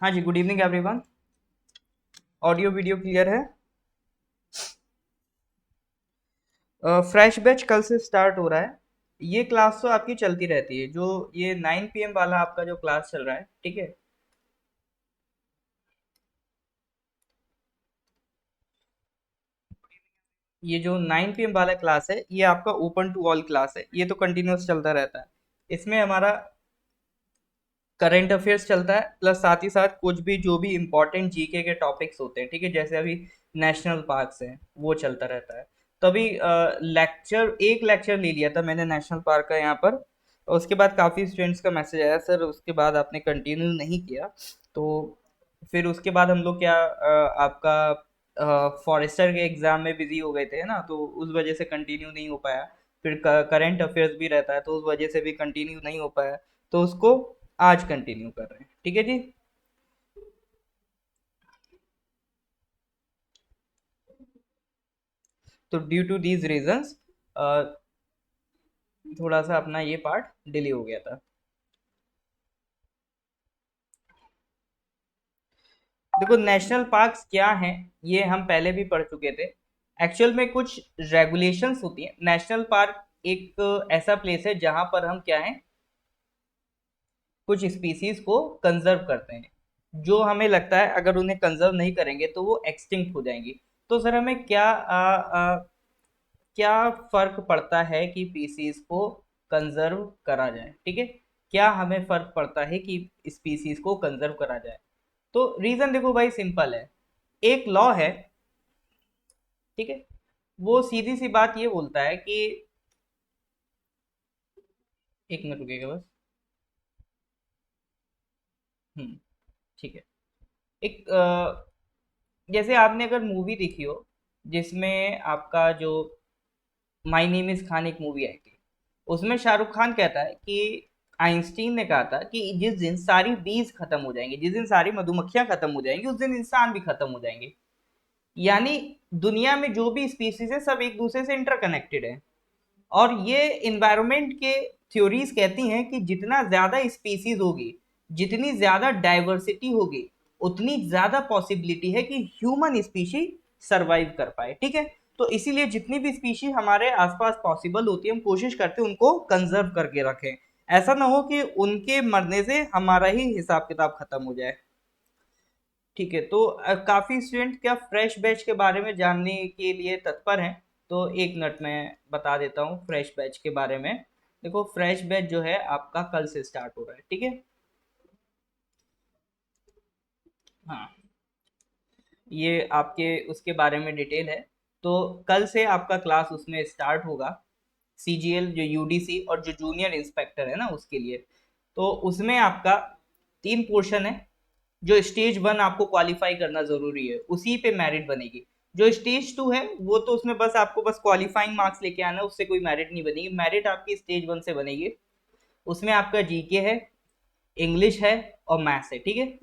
हाँ जी, good evening everyone. Audio video clear है। फ्रेश बैच कल से स्टार्ट हो रहा है। ये क्लास तो आपकी चलती रहती है, जो ये 9 PM वाला आपका जो क्लास चल रहा है, ठीक है। ये जो 9 PM वाला क्लास है, ये आपका ओपन टू ऑल क्लास है। ये तो कंटिन्यूस चलता रहता है। इसमें हमारा करंट अफेयर्स चलता है, प्लस साथ ही साथ कुछ भी जो भी इम्पोर्टेंट जीके के टॉपिक्स होते हैं, ठीक है। जैसे अभी नेशनल पार्क्स हैं, वो चलता रहता है। तो अभी लेक्चर एक लेक्चर ले लिया था मैंने नेशनल पार्क का यहाँ पर। और उसके बाद काफ़ी स्टूडेंट्स का मैसेज आया, सर उसके बाद आपने कंटिन्यू नहीं किया। तो फिर उसके बाद हम लोग क्या आपका फॉरेस्टर के एग्ज़ाम में बिजी हो गए थे ना, तो उस वजह से कंटिन्यू नहीं हो पाया। फिर करंट अफेयर्स भी रहता है, तो उस वजह से भी कंटिन्यू नहीं हो पाया। तो उसको आज कंटिन्यू कर रहे हैं, ठीक है जी। तो ड्यू टू दीज रीजंस थोड़ा सा अपना ये पार्ट डिले हो गया था। देखो, नेशनल पार्क्स क्या हैं, ये हम पहले भी पढ़ चुके थे। एक्चुअल में कुछ रेगुलेशंस होती हैं। नेशनल पार्क एक ऐसा प्लेस है जहां पर हम क्या है, कुछ स्पीसीज को कंजर्व करते हैं। जो हमें लगता है अगर उन्हें कंजर्व नहीं करेंगे तो वो एक्सटिंक्ट हो जाएंगी। तो सर हमें क्या फर्क पड़ता है कि पीसीज को कंजर्व करा जाए, ठीक है। क्या हमें फर्क पड़ता है कि स्पीसीज को कंजर्व करा जाए? तो रीजन देखो भाई, सिंपल है। एक लॉ है, ठीक है। वो सीधी सी बात ये बोलता है कि, एक मिनट रुकिएगा बस। हम्म, ठीक है। जैसे आपने अगर मूवी देखी हो, जिसमें आपका जो माई नेम इज खान एक मूवी आई थी, उसमें शाहरुख खान कहता है कि आइंस्टीन ने कहा था कि जिस दिन सारी बीज खत्म हो जाएंगी, जिस दिन सारी मधुमक्खियां खत्म हो जाएंगी, उस दिन इंसान भी खत्म हो जाएंगे। यानी दुनिया में जो भी स्पीसीज है, सब एक दूसरे से इंटरकनेक्टेड है। और ये इन्वायरमेंट के थ्योरीज कहती हैं कि जितना ज्यादा स्पीसीज होगी, जितनी ज्यादा डाइवर्सिटी होगी, उतनी ज्यादा पॉसिबिलिटी है कि ह्यूमन स्पीशी सरवाइव कर पाए, ठीक है। तो इसीलिए जितनी भी स्पीशी हमारे आसपास पॉसिबल होती है, हम कोशिश करते हैं उनको कंजर्व करके रखें। ऐसा ना हो कि उनके मरने से हमारा ही हिसाब किताब खत्म हो जाए। ठीक है। तो काफी स्टूडेंट क्या फ्रेश बैच के बारे में जानने के लिए तत्पर हैं। तो एक मिनट में बता देता हूँ फ्रेश बैच के बारे में। देखो, फ्रेश बैच जो है आपका कल से स्टार्ट हो रहा है, ठीक है। हाँ, ये आपके उसके बारे में डिटेल है। तो कल से आपका क्लास उसमें स्टार्ट होगा। सीजीएल जो यूडीसी और जो जूनियर इंस्पेक्टर है ना, उसके लिए। तो उसमें आपका 3 पोर्शन है। जो स्टेज 1 आपको क्वालिफाई करना जरूरी है, उसी पे मेरिट बनेगी। जो स्टेज 2 है, वो तो उसमें बस आपको बस क्वालिफाइंग मार्क्स लेके आना है, उससे कोई मेरिट नहीं बनेगी। मेरिट आपकी स्टेज 1 से बनेगी। उसमें आपका जीके है, इंग्लिश है और मैथ्स है, ठीक है।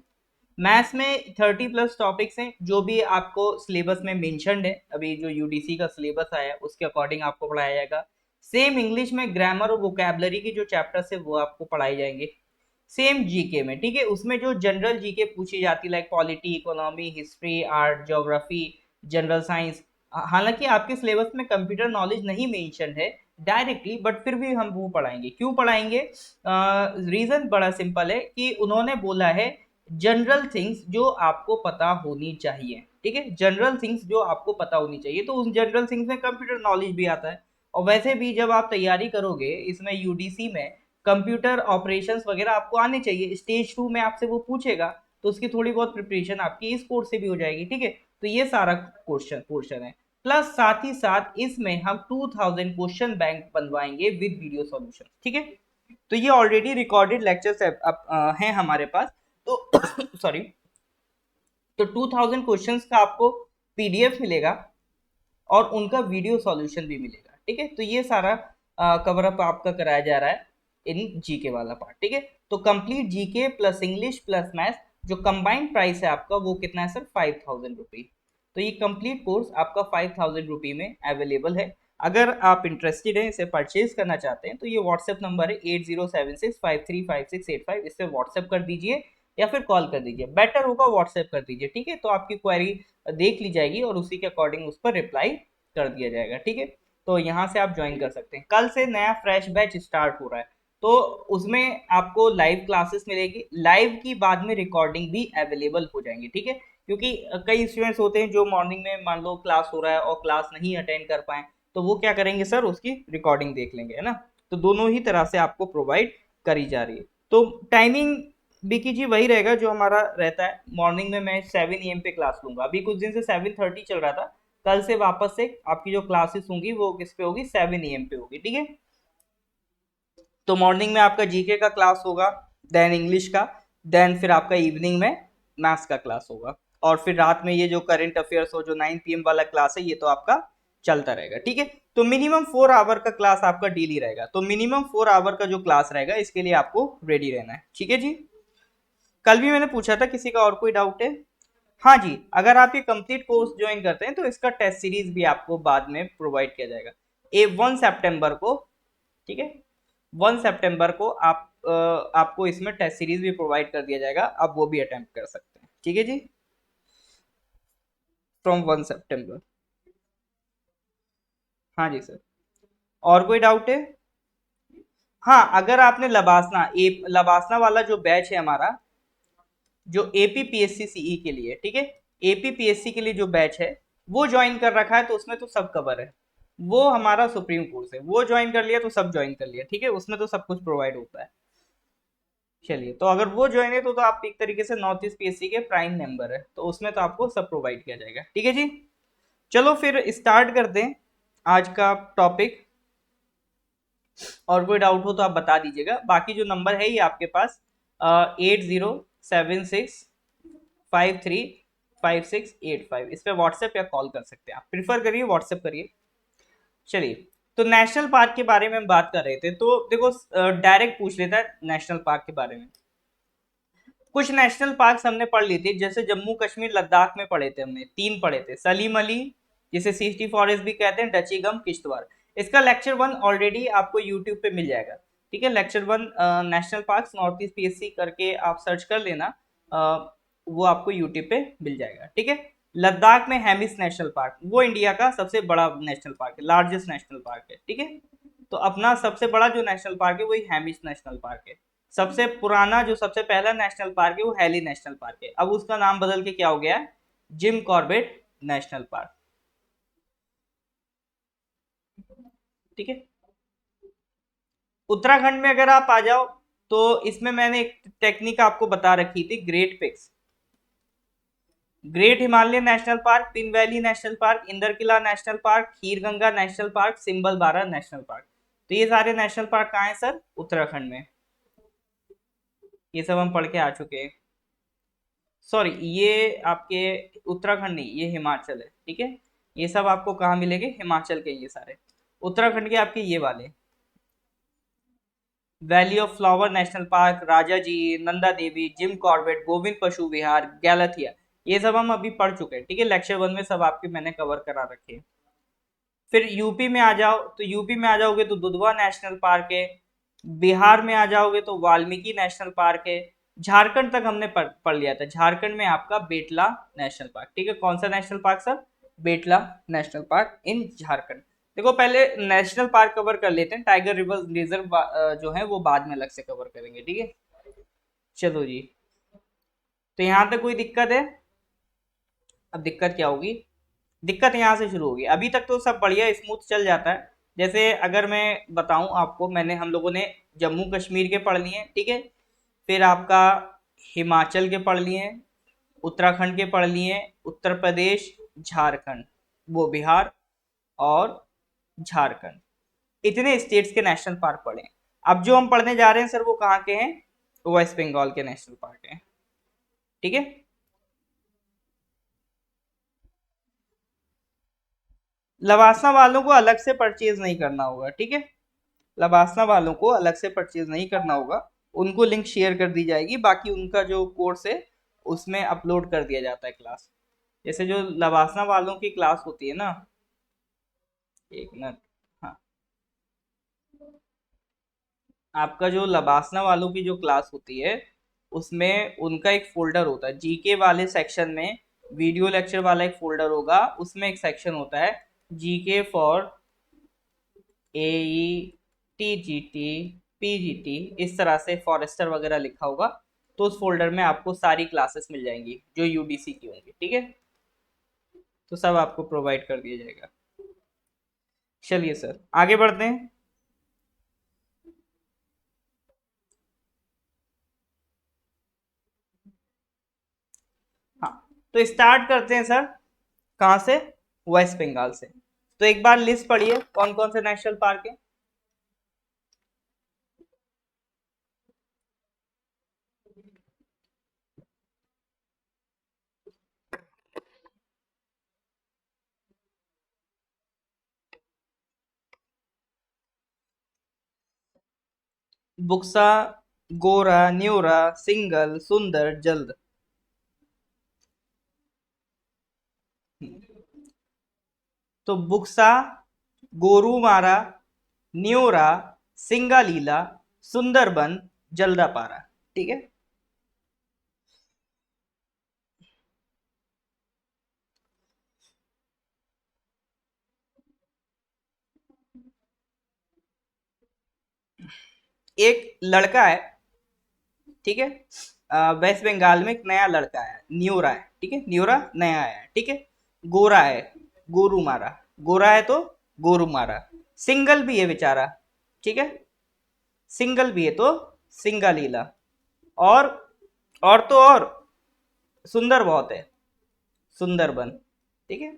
मैथ्स में 30+ टॉपिक्स हैं, जो भी आपको सिलेबस में मेंशन्ड है। अभी जो यूडीसी का सिलेबस आया है, उसके अकॉर्डिंग आपको पढ़ाया जाएगा। सेम इंग्लिश में ग्रामर और वोकेबलरी की जो चैप्टर्स है, वो आपको पढ़ाए जाएंगे। सेम जीके में, ठीक है। उसमें जो जनरल जीके पूछी जाती है, like polity, economy, history, art, geography, general science. हालांकि आपके सिलेबस में कंप्यूटर नॉलेज नहीं मेंशन है डायरेक्टली, बट फिर भी हम वो पढ़ाएंगे। क्यों पढ़ाएंगे? रीजन बड़ा सिंपल है कि उन्होंने बोला है जनरल थिंग्स जो आपको पता होनी चाहिए, ठीक है। जनरल थिंग्स जो आपको पता होनी चाहिए, तो उन जनरल थिंग्स में कंप्यूटर नॉलेज भी आता है। और वैसे भी जब आप तैयारी करोगे इसमें यूडीसी में, कंप्यूटर ऑपरेशंस वगैरह आपको आने चाहिए। स्टेज 2 में आपसे वो पूछेगा, तो उसकी थोड़ी बहुत प्रिपरेशन आपकी इस कोर्स से भी हो जाएगी, ठीक है। तो ये सारा क्वेश्चन पोर्शन है। प्लस साथ ही साथ इसमें हम 2000 क्वेश्चन बैंक बनवाएंगे विद वीडियो सॉल्यूशन, ठीक है। तो ये ऑलरेडी रिकॉर्डेड लेक्चर्स हैं हमारे पास। तो सॉरी। तो 2000 क्वेश्चंस का आपको पीडीएफ मिलेगा और उनका वीडियो सॉल्यूशन भी मिलेगा, ठीक है। तो ये सारा कवर अप आपका कराया जा रहा है इन जीके वाला पार्ट, ठीक है। तो complete GK plus English plus maths, जो कंबाइंड प्राइस है आपका, वो कितना है सर? 5000 रुपी। तो ये कंप्लीट कोर्स आपका 5000 रुपी में अवेलेबल है। अगर आप इंटरेस्टेड हैं, इसे परचेज करना चाहते हैं, तो ये व्हाट्सएप नंबर है 8076535685, इस पर व्हाट्सएप कर दीजिए। या फिर कॉल कर दीजिए, बेटर होगा व्हाट्सएप कर दीजिए, ठीक है। तो आपकी क्वेरी देख ली जाएगी और उसी के अकॉर्डिंग उस पर रिप्लाई कर दिया जाएगा, ठीक है। तो यहाँ से आप ज्वाइन कर सकते हैं। कल से नया फ्रेश बैच स्टार्ट हो रहा है, तो उसमें आपको लाइव क्लासेस मिलेगी, लाइव की बाद में रिकॉर्डिंग भी अवेलेबल हो जाएंगी, ठीक है। क्योंकि कई स्टूडेंट्स होते हैं जो मॉर्निंग में मान लो क्लास हो रहा है और क्लास नहीं अटेंड कर पाए, तो वो क्या करेंगे सर, उसकी रिकॉर्डिंग देख लेंगे, है ना। तो दोनों ही तरह से आपको प्रोवाइड करी जा रही है। तो टाइमिंग बिकी जी वही रहेगा जो हमारा रहता है। मॉर्निंग में मैं 7 AM पे क्लास लूंगा, अभी कुछ दिन से 7:30 चल रहा था, कल से वापस से आपकी जो क्लासेस होंगी वो किस पे होगी, 7 AM पे होगी, ठीक है। तो मॉर्निंग में आपका जीके का क्लास होगा, देन इंग्लिश का, देन फिर आपका इवनिंग में मैथ्स का क्लास होगा, और फिर रात में ये जो करंट अफेयर्स हो जो 9 PM वाला क्लास है ये तो आपका चलता रहेगा, ठीक है। तो मिनिमम 4 आवर का क्लास आपका डेली रहेगा, तो मिनिमम 4 आवर का जो क्लास रहेगा इसके लिए आपको रेडी रहना है, ठीक है जी। कल भी मैंने पूछा था, किसी का और कोई डाउट है? हाँ जी, अगर आप ये कंप्लीट कोर्स ज्वाइन करते हैं तो इसका टेस्ट सीरीज भी आपको बाद में प्रोवाइड किया जाएगा, 1 सितंबर को, ठीक है। 1 सितंबर को आपको इसमें टेस्ट सीरीज भी प्रोवाइड कर दिया जाएगा, आप वो भी अटेम्प्ट कर सकते हैं, ठीक है जी, फ्रॉम 1 सितंबर। हाँ जी सर, और कोई डाउट है? हाँ, अगर आपने लबासना वाला जो बैच है हमारा, जो एपीपीएससी सीई के लिए, ठीक है, एपीपीएससी के लिए जो बैच है वो ज्वाइन कर रखा है, तो उसमें तो सब कवर है। वो हमारा सुप्रीम कोर्स है, वो ज्वाइन कर लिया तो सब ज्वाइन कर लिया, ठीक है, उसमें तो सब कुछ प्रोवाइड होता है। चलिए, तो अगर वो ज्वाइन है तो आप एक तरीके से नॉर्थ ईस्ट पीएससी के प्राइम मेंबर है, तो उसमें तो आपको सब प्रोवाइड किया जाएगा, ठीक है जी। चलो फिर स्टार्ट करते हैं आज का टॉपिक। और कोई डाउट हो तो आप बता दीजिएगा, बाकी जो नंबर है ये आपके पास 8076535685, इस पे व्हाट्सएप या कॉल कर सकते हैं, आप प्रिफर करिए व्हाट्सएप करिए। चलिए, तो नेशनल पार्क के बारे में हम बात कर रहे थे, तो देखो डायरेक्ट पूछ लेता है नेशनल पार्क के बारे में। कुछ नेशनल पार्क हमने पढ़ ली थी, जैसे जम्मू कश्मीर लद्दाख में पढ़े थे, हमने 3 पढ़े थे, सलीम अली जिसे सिटी फॉरेस्ट भी कहते हैं, डचीगम, किश्तवाड़। इसका लेक्चर 1 ऑलरेडी आपको यूट्यूब पे मिल जाएगा, ठीक है। Lecture 1 national park north east PSC करके आप सर्च कर लेना, वो आपको यूट्यूब पे मिल जाएगा, ठीक है। लद्दाख में हेमिस नेशनल पार्क, वो इंडिया का सबसे बड़ा नेशनल पार्क है, लार्जेस्ट नेशनल पार्क है, ठीक है। तो अपना सबसे बड़ा जो नेशनल पार्क है वही हेमिस नेशनल पार्क है। सबसे पुराना जो सबसे पहला नेशनल पार्क है वो हैली नेशनल पार्क है, अब उसका नाम बदल के क्या हो गया है, जिम कॉर्बेट नेशनल पार्क, ठीक है। उत्तराखंड में अगर आप आ जाओ तो इसमें मैंने एक टेक्निक आपको बता रखी थी, great picks, great Himalayan national park, Pin valley national park, Inderkilla national park, Khirganga national park, Simbalbara national park. तो ये सारे नेशनल पार्क कहाँ हैं सर, उत्तराखंड में। ये सब हम पढ़ के आ चुके हैं। सॉरी, ये आपके उत्तराखंड नहीं, ये हिमाचल है, ठीक है। ये सब आपको कहाँ मिलेंगे, हिमाचल के, ये सारे उत्तराखंड के आपके ये वाले, valley of flower national park, Rajaji, Nanda Devi, Jim Corbett, Govind Pashu Vihar, गैलथिया, ये सब हम अभी पढ़ चुके हैं, ठीक है। लेक्चर 1 में सब आपके मैंने कवर करा रखे हैं। फिर यूपी में आ जाओ, तो यूपी में आ जाओगे तो दुधवा नेशनल पार्क है, बिहार में आ जाओगे तो वाल्मीकि नेशनल पार्क है, झारखंड तक हमने पढ़ लिया था, झारखंड में आपका बेटला नेशनल पार्क, ठीक है। कौन सा national park sir, बेटला national park इन झारखंड। देखो पहले नेशनल पार्क कवर कर लेते हैं, टाइगर रिजर्व जो है वो बाद में अलग से कवर करेंगे, ठीक है। चलो जी, तो यहाँ तक कोई दिक्कत है? अब दिक्कत क्या होगी, दिक्कत यहाँ से शुरू होगी, अभी तक तो सब बढ़िया स्मूथ चल जाता है। जैसे अगर मैं बताऊं आपको, मैंने हम लोगों ने जम्मू कश्मीर के पढ़ लिए, ठीक है, फिर आपका हिमाचल के पढ़ लिए, उत्तराखंड के पढ़ लिए, उत्तर प्रदेश, झारखंड, वो बिहार और झारखंड, इतने स्टेट्स के नेशनल पार्क पढ़े। अब जो हम पढ़ने जा रहे हैं सर वो कहाँ के हैं, वेस्ट बंगाल के नेशनल पार्क हैं, ठीक है। लवासा वालों को अलग से परचेज नहीं करना होगा, ठीक है। लवासना वालों को अलग से परचेज नहीं करना होगा, उनको लिंक शेयर कर दी जाएगी, बाकी उनका जो कोर्स है उसमें अपलोड कर दिया जाता है क्लास। जैसे जो लवासना वालों की क्लास होती है ना, एक मिनट, हाँ, आपका जो लबासना वालों की जो क्लास होती है उसमें उनका एक फोल्डर होता है, जीके वाले सेक्शन में वीडियो लेक्चर वाला एक फोल्डर होगा, उसमें एक सेक्शन होता है GK for A T G T PGT, इस तरह से फॉरेस्टर वगैरह लिखा होगा। तो उस फोल्डर में आपको सारी क्लासेस मिल जाएंगी जो यूडीसी की होंगी, ठीक है, तो सब आपको प्रोवाइड कर दिया जाएगा। चलिए सर आगे बढ़ते हैं। हाँ, तो स्टार्ट करते हैं सर, कहाँ से, वेस्ट बंगाल से। तो एक बार लिस्ट पढ़िए कौन कौन से नेशनल पार्क है। बुक्सा, गोरा, न्यूरा, सिंगल, सुंदर, जल्द। तो बुक्सा, गोरुमारा, न्योरा, सिंगालीला, सुंदरबन, जल्दापारा, ठीक है। एक लड़का है, ठीक है, वेस्ट बंगाल में एक नया लड़का है, न्योरा है, ठीक है, न्योरा नया है, ठीक है। गोरा है, गोरुमारा, गोरा है तो गोरुमारा। सिंगल भी है बेचारा, ठीक है, सिंगल भी है तो सिंगालीला। और और तो और सुंदर बहुत है, सुंदरबन, ठीक है।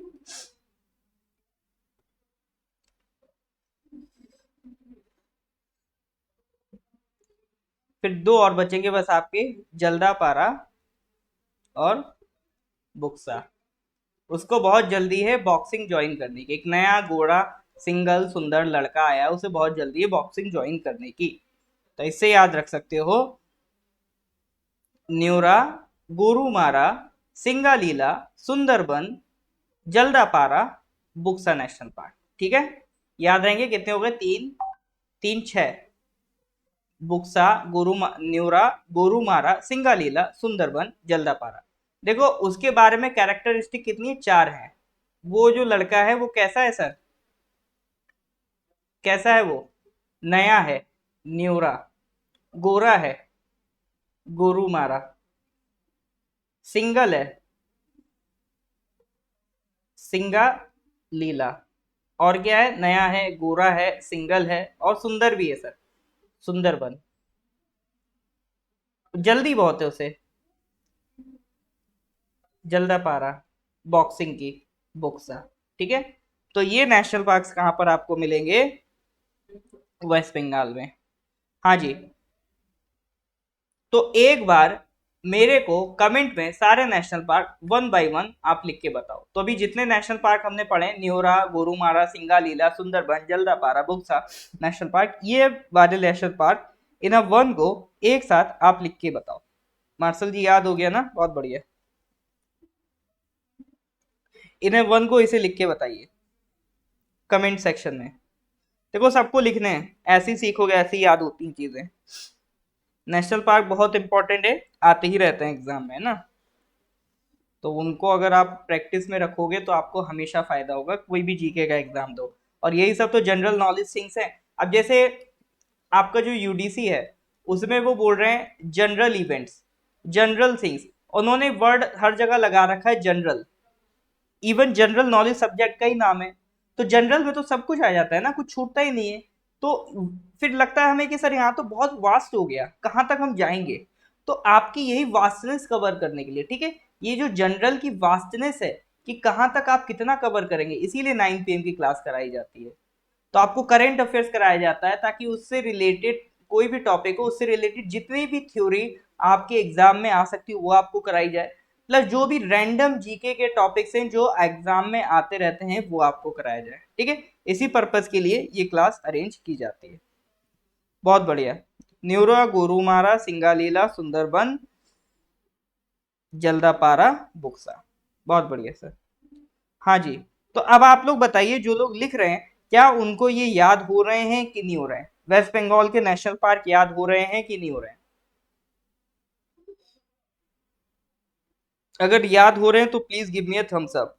फिर दो और बचेंगे बस आपके, जल्दापारा और बुक्सा। उसको बहुत जल्दी है बॉक्सिंग ज्वाइन करने की, एक नया गोरा सिंगल सुंदर लड़का आया है, उसे बहुत जल्दी है बॉक्सिंग ज्वाइन करने की। तो इससे याद रख सकते हो, न्यूरा, गोरुमारा, सिंगालीला, सुंदरबन, जल्दापारा, बुक्सा नेशनल पार्क, ठीक है। याद रहेंगे कितने हो गए, तीन, तीन छह। बुक्सा, न्यूरा, गोरुमारा, सिंगालीला, सुंदरबन, जल्दापारा। देखो उसके बारे में कैरेक्टरिस्टिक कितनी है, चार है। वो जो लड़का है वो कैसा है सर, कैसा है वो, नया है, न्यूरा, गोरा है, गोरुमारा, सिंगल है, सिंगा लीला, और क्या है, नया है, गोरा है, सिंगल है, और सुंदर भी है सर, सुंदरबन। जल्दी बहुत है उसे, जल्दा पारा, बॉक्सिंग की, बुक्सा, ठीक है। तो ये नेशनल पार्क्स कहाँ पर आपको मिलेंगे, वेस्ट बंगाल में। हाँ जी। तो एक बार मेरे को कमेंट में सारे national park one by one आप लिख के बताओ। तो अभी जितने नेशनल पार्क हमने पढ़े, न्योरा, गोरुमारा, सिंगालीला, सुंदरबन, जल्दापारा, बुक्सा नेशनल पार्क, ये वाले नेशनल पार्क इन वन को एक साथ आप लिख के बताओ। मार्शल जी याद हो गया ना, बहुत बढ़िया। इन्हें वन को इसे लिख के बताइए कमेंट सेक्शन में। देखो सबको लिखने हैं, ऐसी सीखोगे ऐसी याद होती हैं चीजें। नेशनल पार्क बहुत इंपॉर्टेंट है, आते ही रहते हैं एग्जाम में, है ना। तो उनको अगर आप प्रैक्टिस में रखोगे तो आपको हमेशा फायदा होगा, कोई भी जीके का एग्जाम दो। और यही सब तो जनरल नॉलेज थिंग्स हैं। अब जैसे आपका जो यूडीसी है, उसमें वो बोल रहे हैं जनरल इवेंट्स, जनरल थिंग्स, उन्होंने वर्ड हर जगह लगा रखा है general. Even general knowledge subject का ही नाम है, तो जनरल में तो सब कुछ आ जाता है ना, कुछ छूटता ही नहीं है। तो फिर लगता है हमें कि सर यहाँ तो बहुत वास्ट हो गया, कहाँ तक हम जाएंगे। तो आपकी यही वास्टनेस कवर करने के लिए, ठीक है, ये जो जनरल की वास्टनेस है कि कहाँ तक आप कितना कवर करेंगे, इसीलिए 9 PM की क्लास कराई जाती है। तो आपको करंट अफेयर्स कराया जाता है ताकि उससे रिलेटेड कोई भी टॉपिक हो, उससे रिलेटेड जितनी भी थ्योरी आपके एग्जाम में आ सकती है वो आपको कराई जाए, प्लस जो भी रैंडम जीके के टॉपिक्स हैं जो एग्जाम में आते रहते हैं वो आपको कराया जाए, ठीक है। इसी पर्पज के लिए ये क्लास अरेंज की जाती है। बहुत बढ़िया। न्यूरा, गोरुमारा, सिंगालीला, सुंदरबन, जल्दापारा, बुक्सा, बहुत बढ़िया सर। हाँ जी। तो अब आप लोग बताइए, जो लोग लिख रहे हैं क्या उनको ये याद हो रहे हैं कि नहीं हो रहे हैं, वेस्ट बंगाल के नेशनल पार्क याद हो रहे हैं कि नहीं हो रहे हैं। अगर याद हो रहे हैं तो please give me a thumbs up.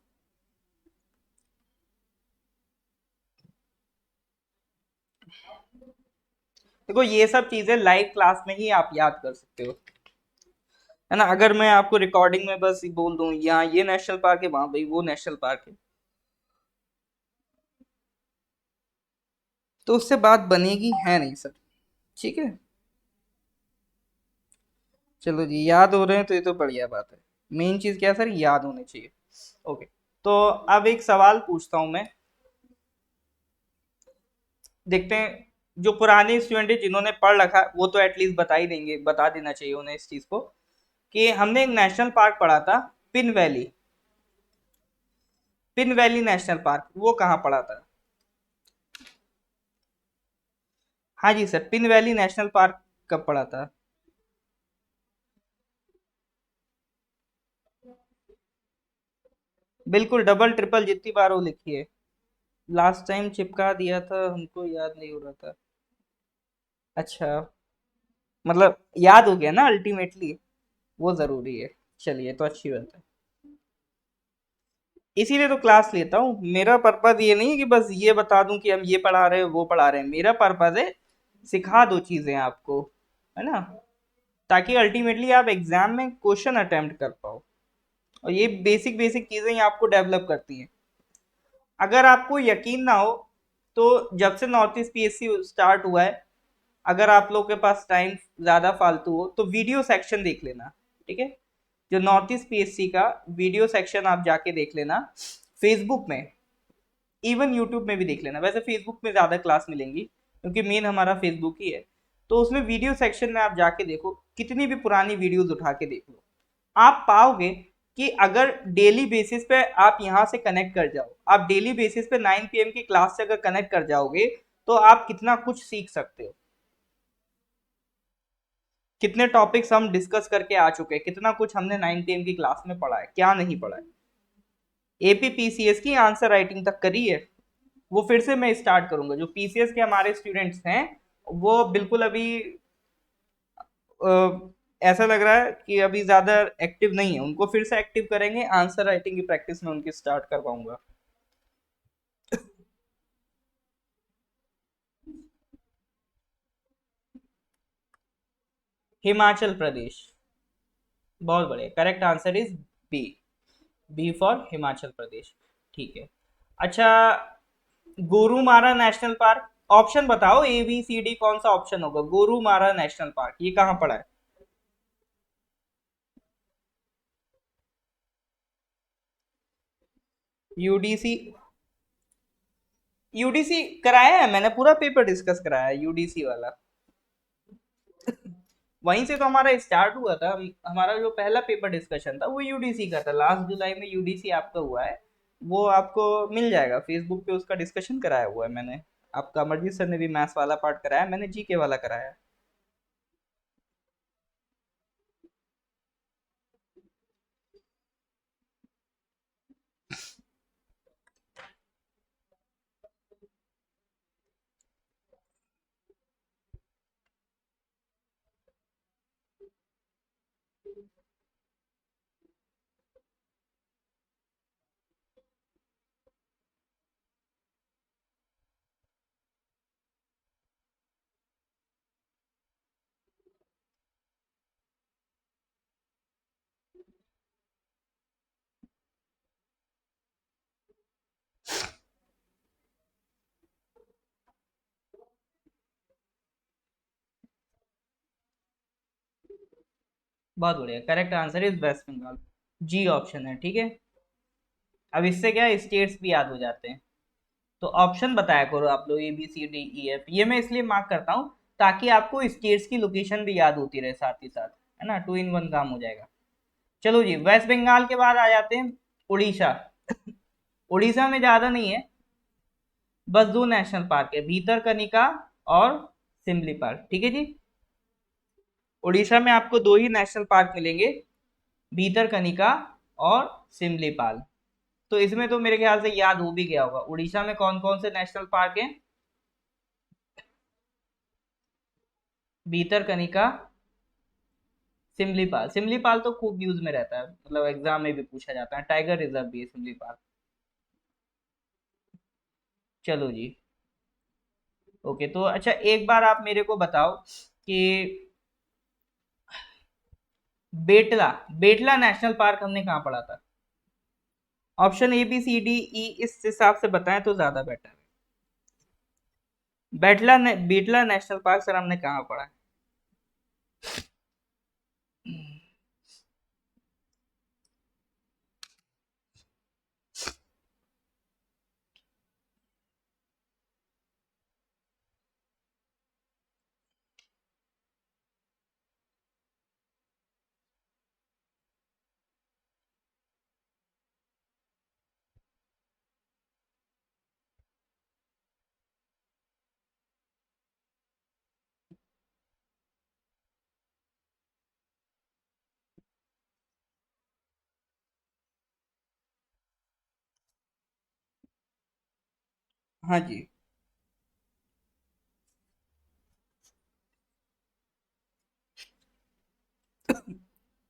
देखो ये सब चीजें लाइव क्लास में ही आप याद कर सकते हो, है ना। अगर मैं आपको रिकॉर्डिंग में बस बोल दूं यहाँ ये नेशनल पार्क है, वहां भाई वो नेशनल पार्क है, तो उससे बात बनेगी है नहीं सर। ठीक है, चलो जी, याद हो रहे हैं तो ये तो बढ़िया बात है। मेन चीज क्या है सर, याद होने चाहिए। ओके, तो अब एक सवाल पूछता हूं मैं, देखते हैं। जो पुराने स्टूडेंट है जिन्होंने पढ़ रखा है, वो तो एटलीस्ट बता ही देंगे, बता देना चाहिए उन्हें इस चीज को, कि हमने एक नेशनल पार्क पढ़ा था, Pin valley. Pin valley national park वो कहाँ पड़ा था? हाँ जी sir, Pin valley national park कब पड़ा था? बिल्कुल डबल ट्रिपल जितनी बार वो लिखी है। लास्ट टाइम चिपका दिया था, हमको याद नहीं हो रहा था। अच्छा, मतलब याद हो गया ना अल्टीमेटली, वो जरूरी है। चलिए तो अच्छी बात है, इसीलिए तो क्लास लेता हूँ। मेरा पर्पज ये नहीं है कि बस ये बता दूं कि हम ये पढ़ा रहे हैं वो पढ़ा रहे हैं, मेरा पर्पज है सिखा दो चीजें आपको, है ना, ताकि अल्टीमेटली आप एग्जाम में क्वेश्चन अटेम्प्ट कर पाओ। और ये बेसिक बेसिक चीजें ही आपको डेवलप करती हैं। अगर आपको यकीन ना हो तो जब से नॉर्थ ईस्ट पीएससी स्टार्ट हुआ है, अगर आप लोग के पास टाइम ज्यादा फालतू हो तो वीडियो सेक्शन देख लेना, ठीक है। जो नॉर्थ ईस्ट पीएससी का वीडियो सेक्शन आप जाके देख लेना, फेसबुक में, इवन यूट्यूब में भी देख लेना। वैसे फेसबुक में ज्यादा क्लास मिलेंगी क्योंकि मेन हमारा फेसबुक ही है। तो उसमें वीडियो सेक्शन में आप जाके देखो, कितनी भी पुरानी वीडियोस उठा के देख लो, आप पाओगे कि अगर डेली बेसिस पे आप यहाँ से कनेक्ट कर जाओ, आप डेली बेसिस पे 9 PM की क्लास से अगर कनेक्ट कर जाओगे, तो आप कितना कुछ सीख सकते हो। कितने टॉपिक्स हम डिस्कस करके आ चुके हैं, कितना कुछ हमने 9 PM की क्लास में पढ़ा है, क्या नहीं पढ़ा है। एपीपीसीएस की आंसर राइटिंग तक करी है, वो फिर से मैं स्टार्ट करूंगा। जो पीसीएस के हमारे स्टूडेंट्स हैं, वो बिल्कुल अभी ऐसा लग रहा है कि अभी ज्यादा एक्टिव नहीं है, उनको फिर से एक्टिव करेंगे, आंसर राइटिंग की प्रैक्टिस में उनकी स्टार्ट करवाऊंगा। हिमाचल प्रदेश, बहुत बढ़िया, correct answer is B. B for Himachal Pradesh, ठीक है। अच्छा, गोरुमारा नेशनल पार्क, ऑप्शन बताओ ए बी सी डी, कौन सा ऑप्शन होगा? गोरुमारा नेशनल पार्क ये कहाँ पड़ा है? यूडीसी, यूडीसी कराया है मैंने, पूरा पेपर डिस्कस कराया है यूडीसी वाला। वहीं से तो हमारा स्टार्ट हुआ था। हमारा जो पहला पेपर डिस्कशन था वो यूडीसी का था, लास्ट जुलाई में यूडीसी आपका हुआ है। वो आपको मिल जाएगा फेसबुक पे, उसका डिस्कशन कराया हुआ है मैंने। आपका अमरजीत सर ने भी मैथ्स वाला पार्ट कराया, मैंने जीके वाला कराया है। बहुत बढ़िया, correct answer is West Bengal, G option है, ठीक है। अब इससे क्या स्टेट्स भी याद हो जाते हैं। तो ऑप्शन बताया करो आप लोग, ABCDEF, ये मैं इसलिए मार्क करता हूँ ताकि आपको स्टेट्स की लोकेशन भी याद होती रहे साथ ही साथ, है ना, 2 in 1 काम हो जाएगा। चलो जी, वेस्ट बंगाल के बाद आ जाते हैं उड़ीसा। उड़ीसा में ज्यादा नहीं है, बस दो नेशनल पार्क है, भीतरकनिका और सिमलीपाल, ठीक है जी। उड़ीसा में आपको दो ही नेशनल पार्क मिलेंगे, भीतरकनिका और सिमलीपाल। तो इसमें तो मेरे ख्याल से याद हो भी गया होगा, उड़ीसा में कौन कौन से नेशनल पार्क हैं? भीतरकनिका, सिमलीपाल, सिमलीपाल तो खूब यूज में रहता है, मतलब एग्जाम में भी पूछा जाता है, टाइगर रिजर्व भी है सिमलीपाल। चलो जी। ओके, तो अच्छा एक बार आप मेरे को बताओ कि बेटला, बेटला नेशनल पार्क हमने कहाँ पढ़ा था? Option A B C D E इस हिसाब से बताएं तो ज्यादा बेटर है। बेटला नेशनल पार्क सर हमने कहाँ पढ़ा है? हाँ जी।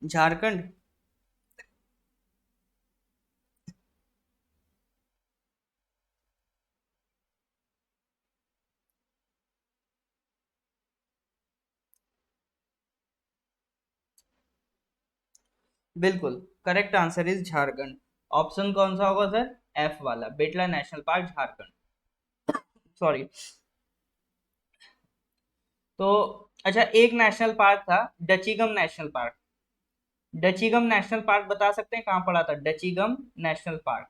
झारखंड। बिल्कुल, correct answer is Jharkhand. Option कौन सा होगा सर? एफ वाला, बेटला नेशनल पार्क झारखंड। सॉरी। तो अच्छा, एक नेशनल पार्क था डचीगम नेशनल पार्क। डचीगम नेशनल पार्क बता सकते हैं कहाँ पड़ा था? डचीगम नेशनल पार्क।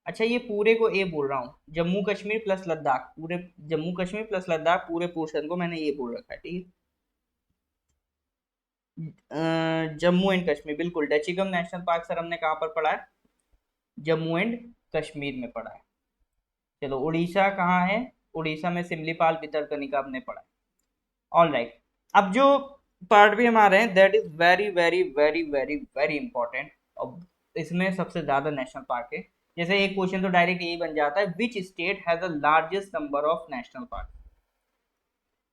अच्छा, ये पूरे को ए बोल रहा हूँ, जम्मू कश्मीर प्लस लद्दाख, पूरे जम्मू कश्मीर प्लस लद्दाख पूरे पोर्शन को मैंने ये बोल रखा है, ठीक है। जम्मू एंड कश्मीर, बिल्कुल। डचीगम नेशनल पार्क सर हमने कहाँ पर पढ़ा है? जम्मू एंड कश्मीर में पढ़ा है। चलो, उड़ीसा कहाँ है? उड़ीसा में सिमलीपाल भितरकनिका आपने पढ़ा है। All right. अब जो पार्ट भी हम आ रहे हैं that is very very very very very important. अब इसमें सबसे ज्यादा नेशनल पार्क है। जैसे एक क्वेश्चन तो डायरेक्ट यही बन जाता है, which state has the largest number of national park?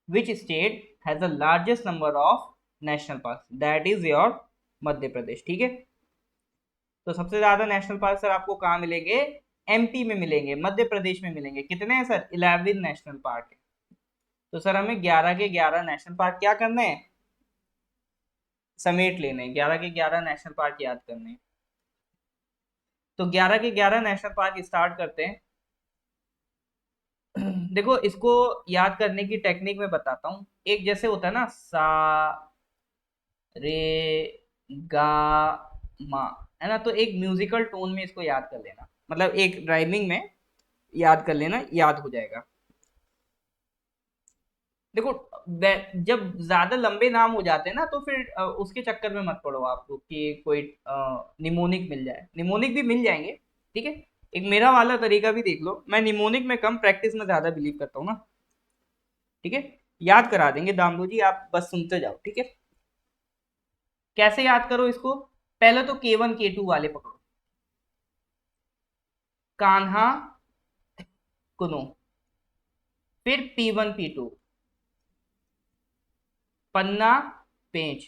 Which state has the largest number of national park? That is your Madhya Pradesh, ठीक है। तो सबसे ज्यादा नेशनल पार्क सर आपको कहाँ मिलेंगे? एमपी में मिलेंगे, मध्य प्रदेश में मिलेंगे। कितने हैं सर? 11 नेशनल पार्क है। तो सर हमें 11 के 11 नेशनल पार्क क्या करने हैं? समेट लेने हैं, 11 के 11 नेशनल पार्क याद करने हैं। तो 11 के 11 नेशनल पार्क स्टार्ट करते हैं। देखो, इसको याद करने की टेक्निक मैं बताता हूँ। एक जैसे होता है ना, सा रे गा मा, है ना? तो एक म्यूजिकल टोन में इसको याद कर लेना, मतलब एक राइमिंग में याद कर लेना, याद हो जाएगा। देखो, जब ज्यादा लंबे नाम हो जाते हैं ना, तो फिर उसके चक्कर में मत पड़ो आपको कि कोई निमोनिक मिल जाए, निमोनिक भी मिल जाएंगे, ठीक है। एक मेरा वाला तरीका भी देख लो, मैं निमोनिक में कम, प्रैक्टिस में ज्यादा बिलीव करता हूँ ना, ठीक है। याद करा देंगे दामदू जी, आप बस सुनते जाओ, ठीक है। कैसे याद करो इसको? पहले तो K1 K2 वाले पकड़ो। कान्हा कुनो। फिर P1 P2, पन्ना पेंच,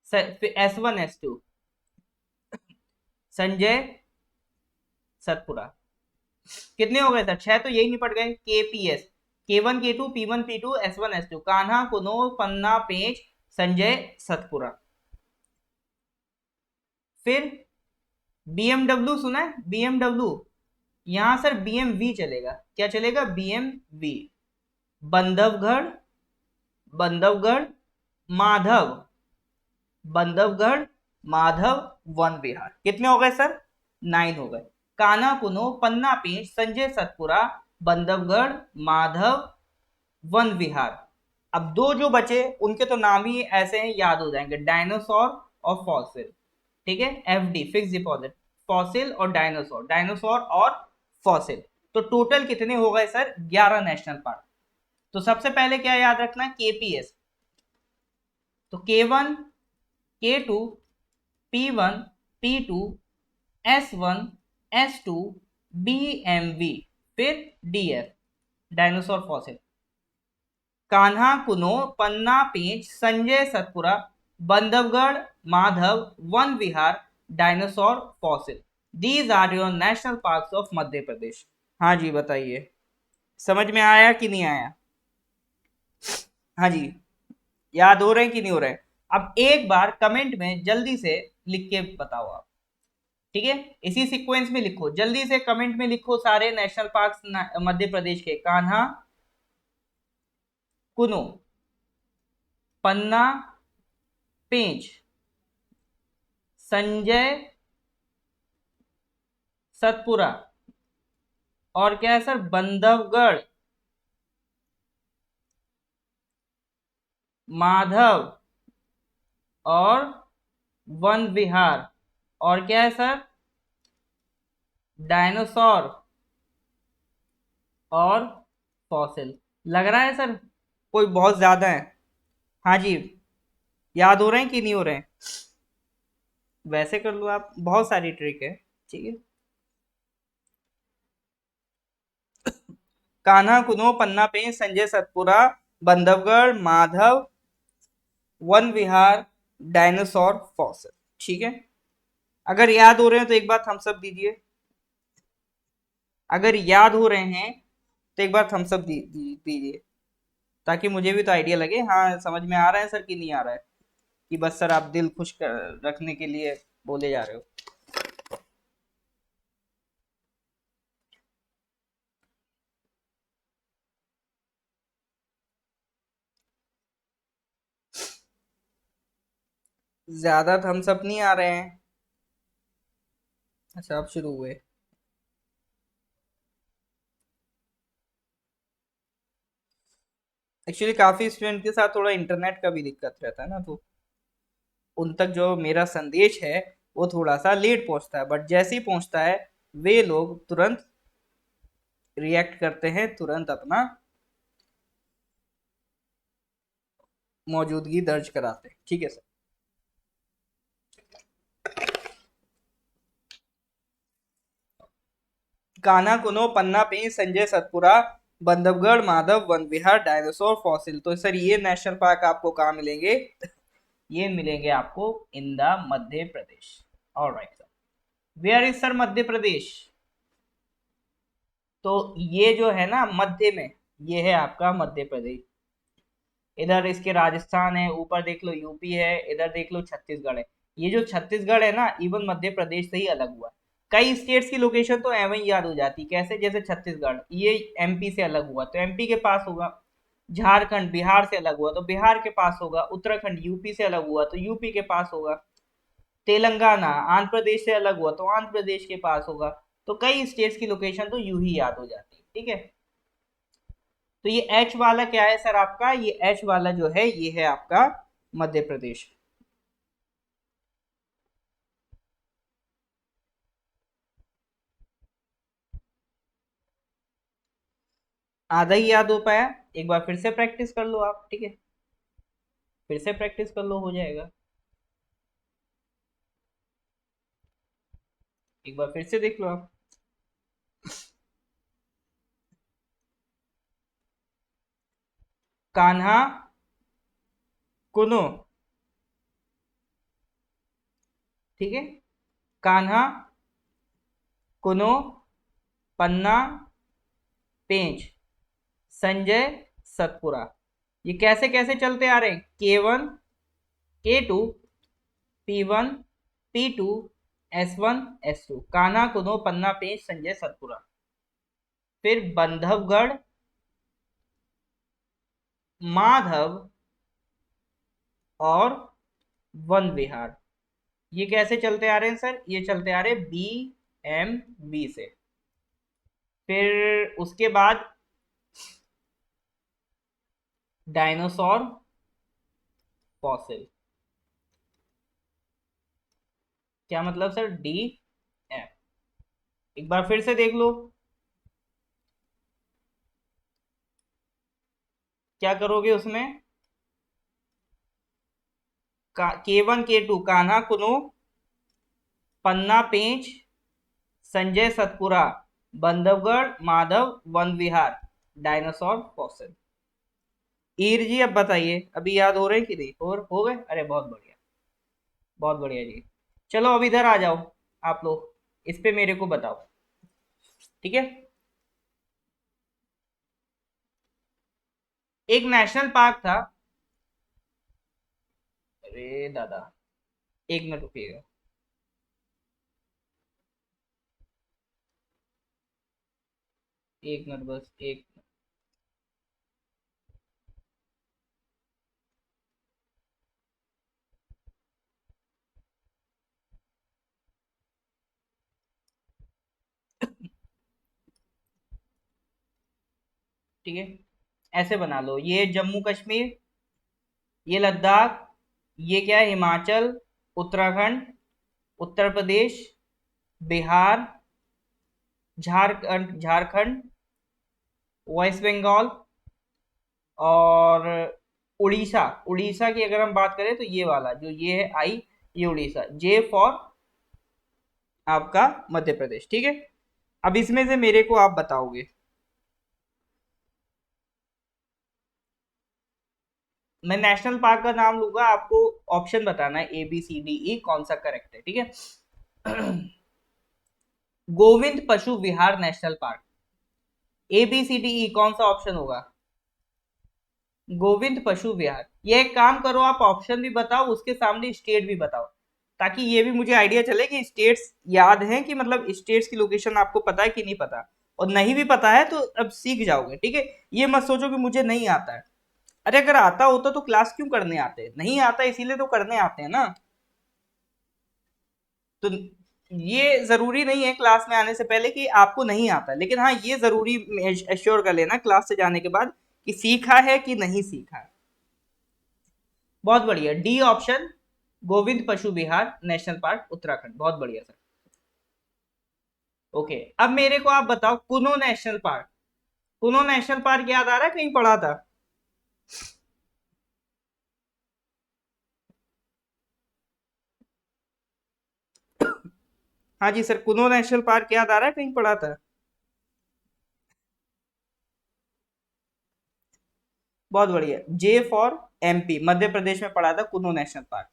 फिर S1 S2, संजय सतपुरा। कितने हो गए सर? 6 तो यही निपट गए। KPS, K1 K2 P1 P2 S1 S2, Kanha Kuno Panna Pench Sanjay Satpura. फिर BMW सुना है? BMW, यहां सर BMV चलेगा। क्या चलेगा? BMV। बंधवगढ़, बंधवगढ़ माधव, बंधवगढ़ माधव वन विहार। कितने हो गए सर? 9 हो गए। कान्हा कुनो पन्ना पेंच संजय सतपुरा बंधवगढ़ माधव वन विहार। अब दो जो बचे उनके तो नाम ही ऐसे हैं, याद हो जाएंगे, डायनासोर और फॉसिल, ठीक है। FD, फिक्स डिपॉजिट, फॉसिल और डायनासोर, डायनासोर और फॉसिल। तो टोटल कितने हो गए सर? 11 national park. तो सबसे पहले क्या याद रखना है? KPS। तो K1 K2 P1 P2 S1 S2 BMV, फिर DF। Dinosaur fossil. Kanha Kuno, Panna Pench, Sanjay Satpura, Bandhavgarh Madhav, Van Vihar, dinosaur fossil. These are your national parks of Madhya Pradesh. हाँ जी बताइए, समझ में आया कि नहीं आया? हाँ जी, याद हो रहे हैं कि नहीं हो रहे हैं? अब एक बार कमेंट में जल्दी से लिख के बताओ आप, ठीक है? इसी सीक्वेंस में लिखो, जल्दी से कमेंट में लिखो सारे नेशनल पार्क्स मध्य प्रदेश के। कान्हा कुनो, पन्ना पेंच, संजय सतपुरा, और क्या है सर, बंधवगढ़ माधव और वन विहार, और क्या है सर, डायनासोर और फॉसिल। लग रहा है सर कोई बहुत ज्यादा है? हाँ जी, याद हो रहे हैं कि नहीं हो रहे हैं? वैसे कर लो आप, बहुत सारी ट्रिक है, ठीक है? कान्हा कुनो, पन्ना पेंच, संजय सतपुरा, बंधवगढ़ माधव, वन विहार, डायनासोर फॉसिल, ठीक है? अगर याद हो रहे हैं तो एक बार थम्स अप दीजिए। अगर याद हो रहे हैं तो एक बार थम्स अप दीजिए, ताकि मुझे भी तो आइडिया लगे, हाँ समझ में आ रहा है सर कि नहीं आ रहा है, कि बस सर आप दिल खुश रखने के लिए बोले जा रहे हो। ज्यादा थम्स अप नहीं आ रहे हैं? अच्छा, अब शुरू हुए। एक्चुअली काफी स्टूडेंट के साथ थोड़ा इंटरनेट का भी दिक्कत रहता है ना, तो उन तक जो मेरा संदेश है वो थोड़ा सा लेट पहुंचता है, बट जैसे ही पहुंचता है वे लोग तुरंत रिएक्ट करते हैं, तुरंत अपना मौजूदगी दर्ज कराते हैं, ठीक है sir? Kanha Kuno, Panna Pench, Sanjay Satpura, Bandhavgarh Madhav, Van Vihar, dinosaur fossil. तो सर ये नेशनल पार्क आपको कहाँ मिलेंगे? ये मिलेंगे आपको in the Madhya Pradesh. Alright sir, where is sir Madhya Pradesh? तो ये जो है ना मध्य में, ये है आपका मध्य प्रदेश। इधर इसके राजस्थान है, ऊपर देख लो यूपी है, इधर देख लो छत्तीसगढ़ है। ये जो छत्तीसगढ़ है ना, इवन मध्य प्रदेश से ही अलग हुआ। कई स्टेट्स की लोकेशन तो एवं ही याद हो जाती, कैसे? जैसे छत्तीसगढ़ ये एमपी से अलग हुआ तो एमपी के पास होगा, झारखंड बिहार से अलग हुआ तो बिहार के पास होगा, उत्तराखंड यूपी से अलग हुआ तो यूपी के पास होगा, तेलंगाना आंध्र प्रदेश से अलग हुआ तो आंध्र प्रदेश के पास होगा। तो कई स्टेट्स की लोकेशन तो यूं ही याद हो जाती है, ठीक है? तो ये एच वाला क्या है सर आपका? ये एच वाला जो है ये है आपका मध्य प्रदेश। आधा ही याद हो पाया, एक बार फिर से प्रैक्टिस कर लो आप, ठीक है? फिर से प्रैक्टिस कर लो, हो जाएगा। एक बार फिर से देख लो आप। कान्हा कुनो, ठीक है? कान्हा कुनो, पन्ना पेंच, संजय सतपुरा। ये कैसे कैसे चलते आ रहे हैं? K1 K2 P1 P2 S1 S2। Kanha Kuno, Panna Pench, Sanjay Satpura. फिर बंधवगढ़ माधव और वन विहार। ये कैसे चलते आ रहे हैं सर? ये चलते आ रहे हैं BMB से। फिर उसके बाद डायनासोर फॉसिल। क्या मतलब सर? DF। एक बार फिर से देख लो, क्या करोगे उसमें? K1 K2 Kanha Kuno, Panna Pench, Sanjay Satpura, Bandhavgarh Madhav, Van Vihar, dinosaur fossil. ईर जी अब बताइए, अभी याद हो रहे हैं कि नहीं, और हो गए? अरे बहुत बढ़िया, बहुत बढ़िया जी। चलो अब इधर आ जाओ, आप लोग इस पे मेरे को बताओ, ठीक है। एक नेशनल पार्क था। अरे दादा, एक मिनट रुकिएगा। एक मिनट, बस एक। ठीक है, ऐसे बना लो, ये जम्मू कश्मीर, ये लद्दाख, ये क्या है, हिमाचल, उत्तराखंड, उत्तर प्रदेश, बिहार, झारखंड, झारखंड, वेस्ट बंगाल, और उड़ीसा। उड़ीसा की अगर हम बात करें तो ये वाला जो ये है आई, ये उड़ीसा। जे फॉर आपका मध्य प्रदेश, ठीक है। अब इसमें से मेरे को आप बताओगे, मैं नेशनल पार्क का नाम लूंगा, आपको ऑप्शन बताना है ABCDE कौन सा करेक्ट है, ठीक है। गोविंद पशु विहार नेशनल पार्क, ABCDE कौन सा ऑप्शन होगा? गोविंद पशु विहार। ये एक काम करो, आप ऑप्शन भी बताओ, उसके सामने स्टेट भी बताओ, ताकि ये भी मुझे आइडिया चले कि स्टेट्स याद हैं कि मतलब स्टेट्स की लोकेशन आपको पता है कि नहीं पता। और नहीं भी पता है तो अब सीख जाओगे, ठीक है। ये मत सोचो कि मुझे नहीं आता है। अरे अगर आता होता तो क्लास क्यों करने आते? नहीं आता इसीलिए तो करने आते हैं ना। तो ये जरूरी नहीं है क्लास में आने से पहले कि आपको नहीं आता, लेकिन हाँ ये जरूरी एश्योर कर लेना क्लास से जाने के बाद कि सीखा है कि नहीं सीखा है। बहुत बढ़िया, डी ऑप्शन, गोविंद पशु विहार नेशनल पार्क उत्तराखंड, बहुत बढ़िया सर। ओके, अब मेरे को आप बताओ कुनो नेशनल पार्क। कुनो नेशनल पार्क याद आ रहा है, कहीं पढ़ा था? हाँ जी सर, कुनो नेशनल पार्क याद आ रहा है, कहीं पढ़ा था? बहुत बढ़िया, J for MP, Madhya Pradesh में पढ़ा था कुनो नेशनल पार्क।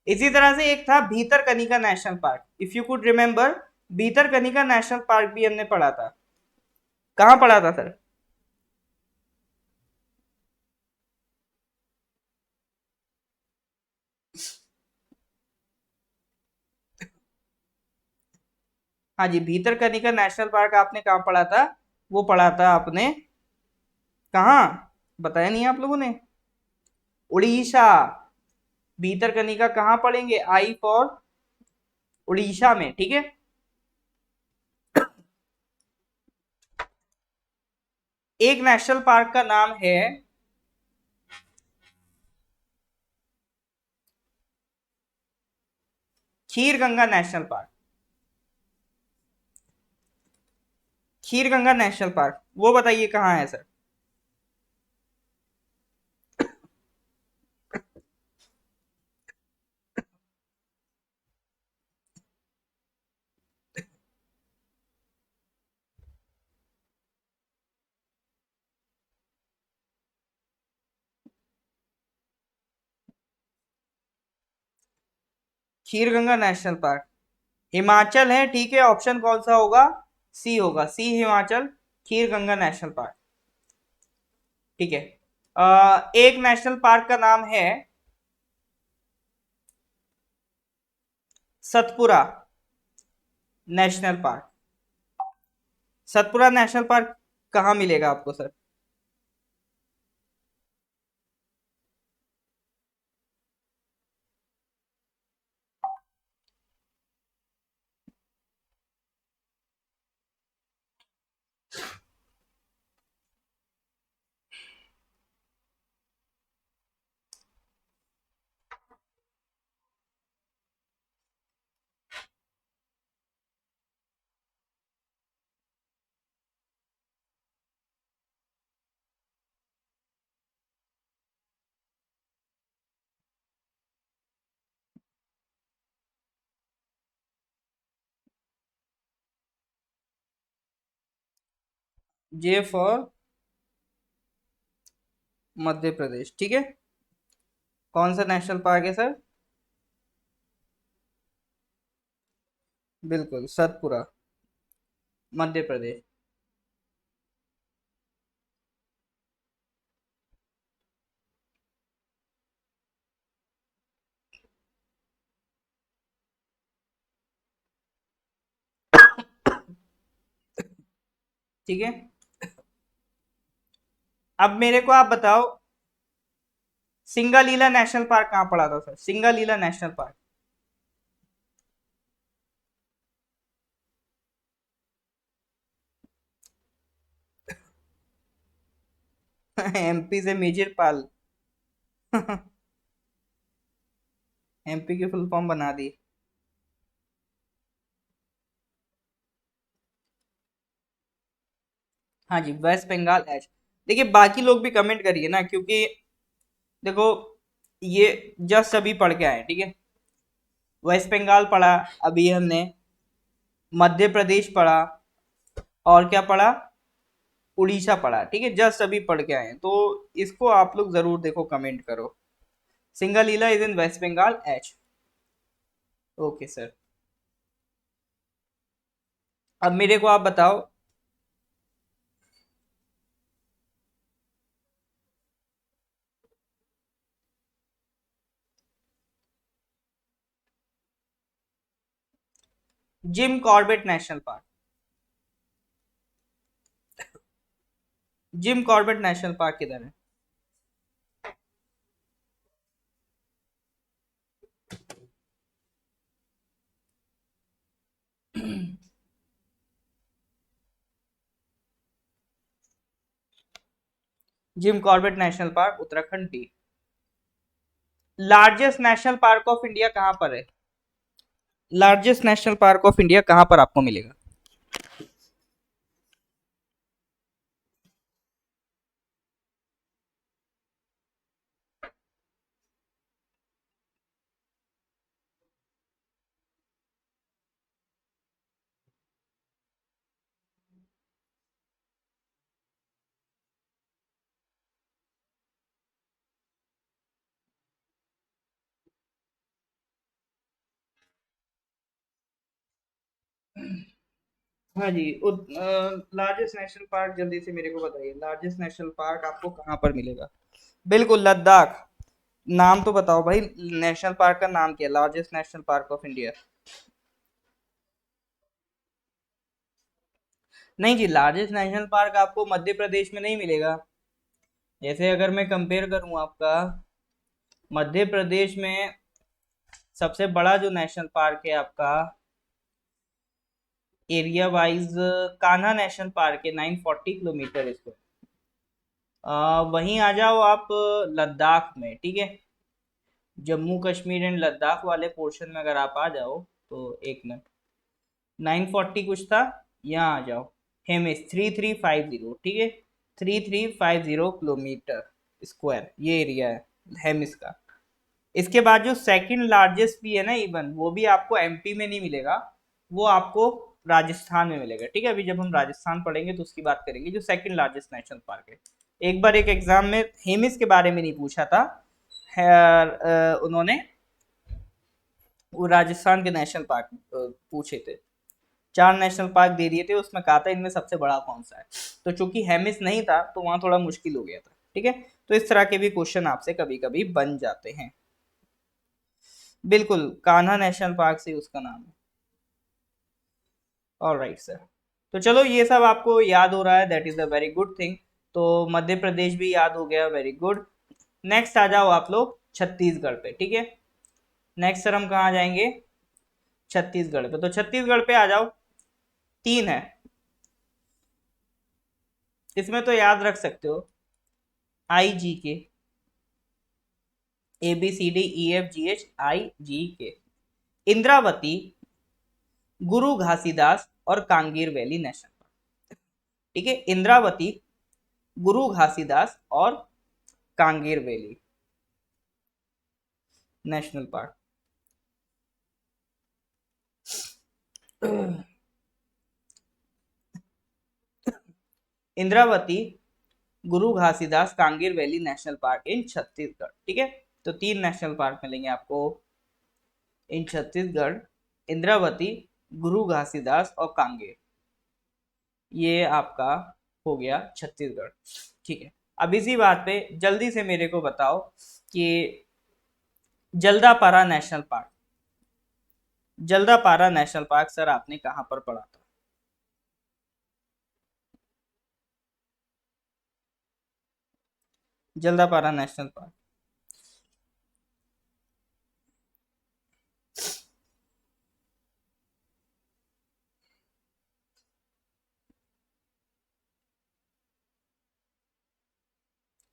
इसी तरह से एक था Bhitarkanika national park, if you could remember, Bhitarkanika national park भी हमने पढ़ा था। कहाँ पढ़ा था सर? हाँ जी, भीतरकनिका नेशनल पार्क आपने कहाँ पढ़ा था? वो पढ़ा था आपने कहाँ, बताया नहीं आप लोगों ने? उड़ीसा। भीतरकनिका कहाँ पढ़ेंगे? आई फॉर उड़ीसा में, ठीक है। एक नेशनल पार्क का नाम है खीर गंगा नेशनल पार्क। खीर गंगा नेशनल पार्क, वो बताइए कहाँ है सर? खीर गंगा नेशनल पार्क हिमाचल है, ठीक है। ऑप्शन कौन सा होगा? सी होगा, सी हिमाचल, खीर गंगा नेशनल पार्क, ठीक है। एक नेशनल पार्क का नाम है Satpura national park. Satpura national park कहाँ मिलेगा आपको सर? जे फॉर मध्य प्रदेश, ठीक है। कौन सा नेशनल पार्क है सर? बिल्कुल, सतपुरा, मध्य प्रदेश। ठीक है। अब मेरे को आप बताओ, सिंगालीला नेशनल पार्क कहाँ पड़ा था sir? Singalila national park. MP से मेजर पाल। एमपी की फुल फॉर्म बना दी। हाँ जी, वेस्ट बंगाल एच। देखिए बाकी लोग भी कमेंट करिए ना, क्योंकि देखो ये जस्ट अभी पढ़ के आए, ठीक है। वेस्ट बंगाल पढ़ा अभी हमने, मध्य प्रदेश पढ़ा, और क्या पढ़ा? उड़ीसा पढ़ा, ठीक है। जस्ट अभी पढ़ के आए हैं, तो इसको आप लोग जरूर देखो, कमेंट करो। Singalila is in West Bengal H. Okay sir. अब मेरे को आप बताओ, Jim Corbett national park. Jim Corbett national park किधर है? Jim Corbett national park Uttarakhand T. Largest national park of India कहाँ पर है? Largest national park of India कहाँ पर आपको मिलेगा? हाँ जी, लार्जेस्ट नेशनल पार्क जल्दी से मेरे को बताइए, लार्जेस्ट नेशनल पार्क आपको कहाँ पर मिलेगा? बिल्कुल, लद्दाख। नाम तो बताओ भाई, नेशनल पार्क का नाम क्या है, largest national park of India? नहीं जी, लार्जेस्ट नेशनल पार्क आपको मध्य प्रदेश में नहीं मिलेगा। जैसे अगर मैं कंपेयर करूं आपका, मध्य प्रदेश में सबसे बड़ा जो नेशनल पार्क है आपका, area wise, Kanha national park है, 940 किलोमीटर इसको। वहीं आ जाओ आप लद्दाख में, ठीक है। जम्मू कश्मीर एंड लद्दाख वाले पोर्शन में अगर आप आ जाओ, तो एक मिनट, 940 कुछ था, यहाँ आ जाओ। हेमिस 3350, ठीक है। 3350 किलोमीटर स्क्वायर ये एरिया है हेमिस का। इसके बाद जो सेकंड लार्जेस्ट भी है ना, इवन वो भी आपको एमपी में नहीं मिलेगा, वो आपको राजस्थान में मिलेगा, ठीक है। अभी जब हम राजस्थान पढ़ेंगे तो उसकी बात करेंगे, जो सेकंड लार्जेस्ट नेशनल पार्क है। एक बार एक एग्जाम में हेमिस के बारे में नहीं पूछा था, उन्होंने वो राजस्थान के नेशनल पार्क पूछे थे। चार नेशनल पार्क दे दिए थे, उसमें कहा था इनमें सबसे बड़ा कौन सा है। तो चूंकि हेमिस नहीं था, तो वहां थोड़ा मुश्किल हो गया था, ठीक है। तो इस तरह के भी क्वेश्चन आपसे कभी कभी बन जाते हैं। बिल्कुल, कान्हा नेशनल पार्क से उसका नाम है। All right sir. तो चलो, ये सब आपको याद हो रहा है, that is a very good thing. तो मध्य प्रदेश भी याद हो गया, वेरी गुड। नेक्स्ट आ जाओ आप लोग छत्तीसगढ़ पे, ठीक है। नेक्स्ट सर हम कहाँ जाएंगे? छत्तीसगढ़ पे। तो छत्तीसगढ़ पे आ जाओ, तीन है। इसमें तो याद रख सकते हो, IGK, ABCDEFGHIGK। इंद्रावती, गुरु घासीदास और कांगेर वैली नेशनल पार्क, ठीक है। इंद्रावती, गुरु घासीदास और Kanger valley national park. Indravati, Guru Ghasidas, Kanger valley national park in Chhattisgarh. ठीक है, तो 3 नेशनल पार्क मिलेंगे आपको इन छत्तीसगढ़, इंद्रावती, गुरु घासीदास और कांगेर। ये आपका हो गया छत्तीसगढ़। ठीक है, अब इसी बात पे जल्दी से मेरे को बताओ कि Jaldapara national park, Jaldapara national park sir आपने कहाँ पर पढ़ा था? जल्दापारा नेशनल पार्क,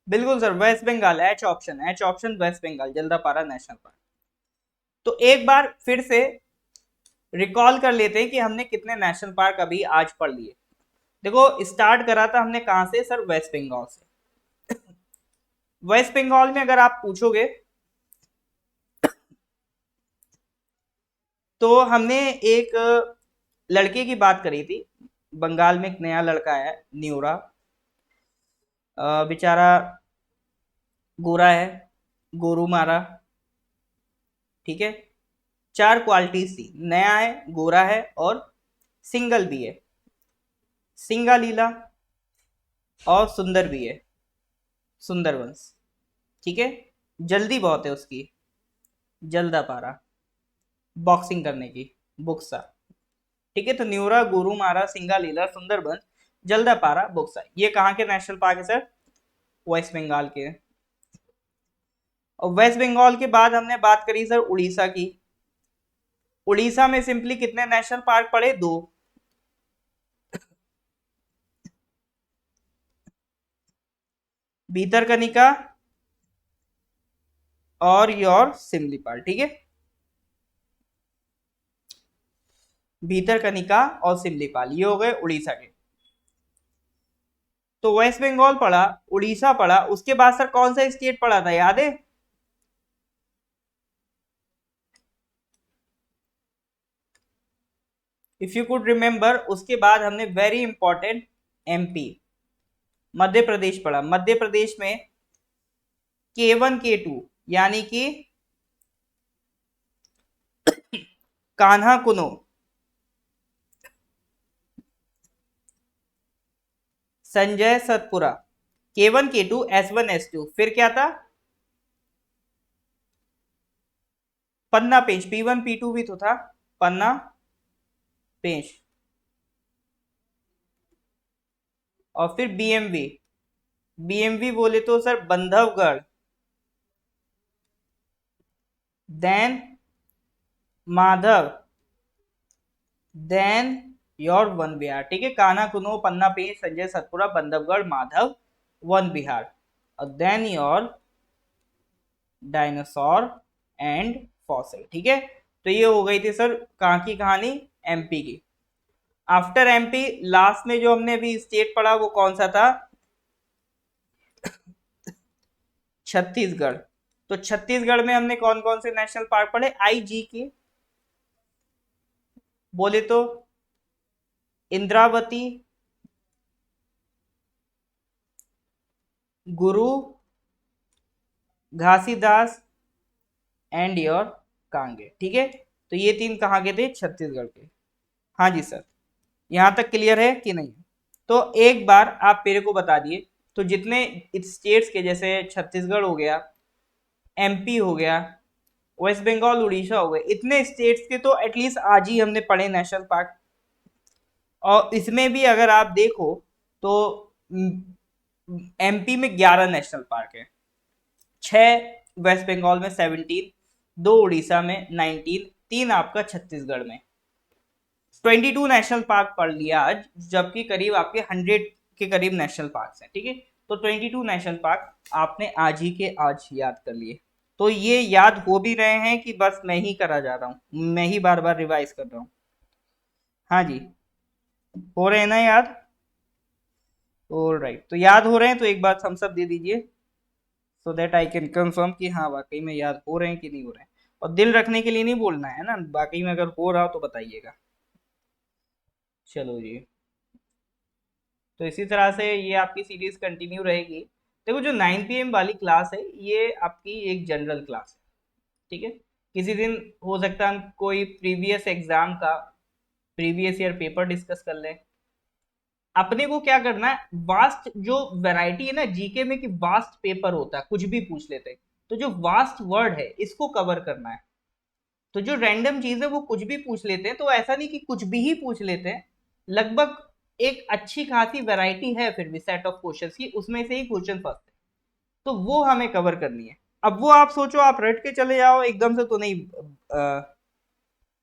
बिल्कुल sir, West Bengal, H option, H option, West Bengal, Jaldapara national park. तो एक बार फिर से रिकॉल कर लेते हैं कि हमने कितने नेशनल पार्क अभी आज पढ़ लिए। देखो, स्टार्ट करा था हमने कहां से सर? वेस्ट बंगाल से। वेस्ट बंगाल में अगर आप पूछोगे तो हमने एक लड़के की बात करी थी। बंगाल में एक नया लड़का है, न्यूरा, बेचारा गोरा है, गोरूमारा। ठीक है, 4 क्वालिटीज थी, नया है, गोरा है और सिंगल भी है, सिंगालीला, और सुंदर भी है, सुंदरवंश। ठीक है, जल्दी बहुत है उसकी, जल्दापारा, बॉक्सिंग करने की, बुक्सा। ठीक है, तो न्यूरा, गोरूमारा, सिंगालीला, सुंदरबंस, जल्दापारा, बुक्सा, ये कहाँ के नेशनल पार्क है सर? वेस्ट बंगाल के। और वेस्ट बंगाल के बाद हमने बात करी सर उड़ीसा की। उड़ीसा में सिंपली कितने नेशनल पार्क पड़े? 2। भीतरकनिका और योर सिमलीपाल। ठीक है, भीतरकनिका और सिमलीपाल, ये हो गए उड़ीसा के। तो वेस्ट बंगाल पढ़ा, उड़ीसा पढ़ा, उसके बाद सर कौन सा स्टेट पढ़ा था, याद है? इफ यू कुड रिमेंबर, उसके बाद हमने very important MP, Madhya Pradesh पढ़ा। मध्य प्रदेश में K1 K2 यानी कि कान्हा कुनो, Sanjay Satpura, K1 K2 S1 S2, फिर क्या था? पन्ना पेंच, P1 P2 भी तो था, पन्ना पेंच, और फिर बीएमवी। बीएमवी बोले तो sir Bandhavgarh, then Madhav, then your Van Vihar. ठीक है, कान्हा कुनो, पन्ना पेंच, संजय सतपुरा, बंधवगढ़, माधव, वन बिहार, और then your dinosaur and fossil. ठीक है, तो ये हो गई थी सर कहाँ की कहानी? एमपी की। आफ्टर एमपी लास्ट में जो हमने अभी स्टेट पढ़ा वो कौन सा था? छत्तीसगढ़। तो छत्तीसगढ़ में हमने कौन कौन से नेशनल पार्क पढ़े? आईजी के बोले तो इंद्रावती, गुरु घासीदास एंड योर कांगे। ठीक है, तो ये 3 कहाँ के थे? छत्तीसगढ़ के। हाँ जी सर, यहां तक क्लियर है कि नहीं? तो एक बार आप मेरे को बता दिए, तो जितने स्टेट्स के, जैसे छत्तीसगढ़ हो गया, एमपी हो गया, वेस्ट बंगाल, उड़ीसा हो गए, इतने स्टेट्स के तो एटलीस्ट आज ही हमने पढ़े नेशनल पार्क। और इसमें भी अगर आप देखो तो एमपी में 11 नेशनल पार्क है, 6 वेस्ट बंगाल में, 17, 2 उड़ीसा में, 19, 3 आपका छत्तीसगढ़ में। 22 नेशनल पार्क पढ़ लिया आज, जबकि करीब आपके 100 के करीब नेशनल पार्क हैं। ठीक है, तो 22 नेशनल पार्क आपने आज ही के आज याद कर लिए। तो ये याद हो भी रहे हैं कि बस मैं ही करा जा रहा हूँ, मैं ही बार बार रिवाइज कर रहा हूँ? हाँ जी, हो रहे हैं ना याद? ऑलराइट, तो याद हो रहे हैं तो एक बार थम्स अप दे दीजिए, so that I can confirm कि हाँ वाकई में याद हो रहे हैं कि नहीं हो रहे हैं। और दिल रखने के लिए नहीं बोलना है ना, बाकी में अगर हो रहा हो तो बताइएगा। चलो जी, तो इसी तरह से ये आपकी सीरीज कंटिन्यू रहेगी। देखो जो 9 PM वाली क्लास है ये आपकी एक जनरल क्लास है, ठीक है। किसी दिन हो सकता है हम कोई प्रीवियस एग्जाम का प्रीवियस ईयर पेपर डिस्कस कर लें। अपने को क्या करना है, वास्ट जो वैरायटी है ना जीके में कि वास्ट पेपर होता है, कुछ भी पूछ लेते हैं, तो जो वास्ट वर्ड है इसको कवर करना है। तो जो रैंडम चीज है वो कुछ भी पूछ लेते हैं, तो ऐसा नहीं कि कुछ भी ही पूछ लेते हैं, लगभग एक अच्छी खासी वैरायटी है फिर भी सेट ऑफ क्वेश्चंस की, उसमें से ही क्वेश्चन फंसते हैं, तो वो हमें कवर करनी है। अब वो आप सोचो आप रट के चले जाओ एकदम से तो नहीं